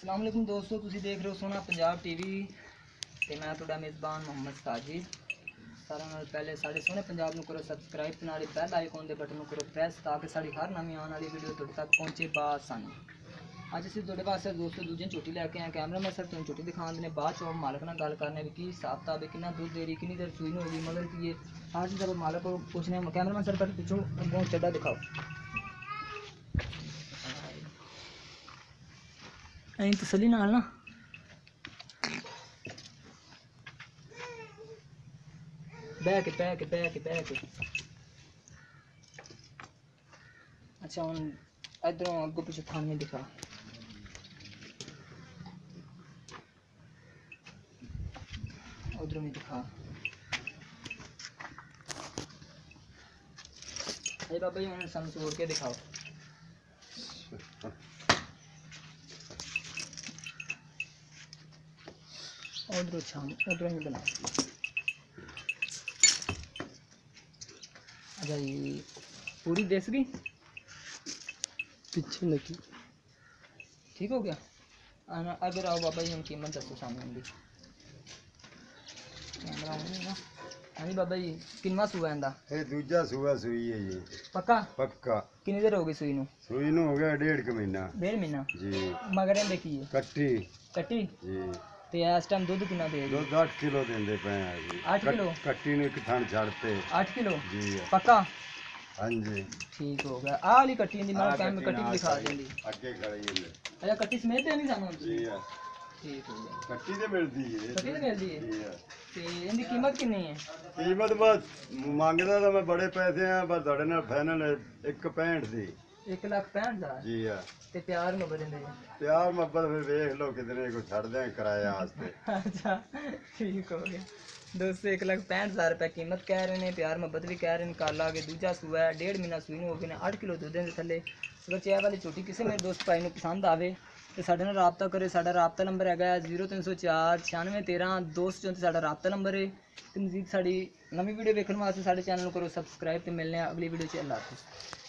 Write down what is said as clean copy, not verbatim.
अस्सलाम वालेकुम दोस्तों, तुसी देख रहे हो सोना पंजाब टीवी ते मैं तुहाडा मेज़बान मोहम्मद साजिद। सारे नाल पहले साडे सोने पंजाब नूं करो सब्सक्राइब ते नाल बैल आइकन दे बटन नूं करो प्रेस ताकि साडी हर नवीं आने वाली वीडियो तुहाडे तक पहुंचे बासानी। अज असीं तुहाडे वास्ते दोस्तों दूजी झोटी लैके आए। कैमरा मैं सिर्फ तुहानूं झोटी दिखाने ने बाद चों मालक नाल गल करने भी की हिसाब किताब है, कितना दूध दे रही, कितनी देर सूई होगी, मगर की ये हर चीज़ अब मालक को पूछने। कैमरा मैं सिर्फ पिछों अगों चड्डा दिखाओ। ऐं तसल्ली नाल ना बह के अच्छा हूँ इधरों अगों पिछों थाने दिखा। उधरों भी दिखा। अरे बाबा जी उन्हें समझोड़ के दिखाओ। उधरों छाम उधरों ही बना। अच्छा ये पूरी देस गई पीछे लगी। ठीक हो गया। आना अगर आओ बाबा जी हम कीमत दसो सामने होंगी कैमरा होने ना। हाँ जी बाबा जी किन्ना सूआ इंदा? ये दूजा सूआ सूई है जी। पक्का पक्का। कितनी देर हो गई सूई नू? सूई नू हो गया 1.5 महीना। 1.5 महीना जी। मगर इंदे की है कट्टी कट्टी जी। ते इस टाइम दूध कितना दे रही? दुध 8 किलो देंदे पे हैं जी। 8 किलो? कट्टी नू एक थन छड़ते 8 किलो जी। पक्का? हाँ जी। ठीक हो गया। आ वाली कट्टी इंदी मैं कैम कट्टी भी दिखा देंदी। अगे खड़ी है अच्छा कट्टी समेत देनी सानू? जी। ठीक हो गया। कट्टी ते मिलदी है। कट्टी ते मिलदी है जी। ते इंदी कीमत कितनी है? कीमत बस मांगदा तो मैं बड़े पैसे हैं पर थोड़े नाल फाइनल 1.65 दी। 1,65,000 जी हां। ते प्यार में बदल दे। प्यार मोहब्बत फिर देख लो कितने को छड़ दें किराए वास्ते। अच्छा ठीक हो गया दोस्तों। 1,65,000 रुपये कीमत कह रहे हैं, प्यार मोहब्बत भी कह रहे हैं। काला के दूजा सूआ है, 1.5 महीना सूई हो गए ने, 8 किलो दूध के थले। अगर चाय वाली छोटी किसी मेरे दोस्त भाई को पसंद आवे तो साढ़े नाल राबता करे। साढ़ा राबता नंबर है 0304 9613 234 साढ़ा राबता नंबर है। तो मजीद साड़ी नवी वीडियो देखने वास्ते साढ़े चैनल को करो सब्सक्राइब। तो मिलने अगली वीडियो च। अल्लाह हाफिज़।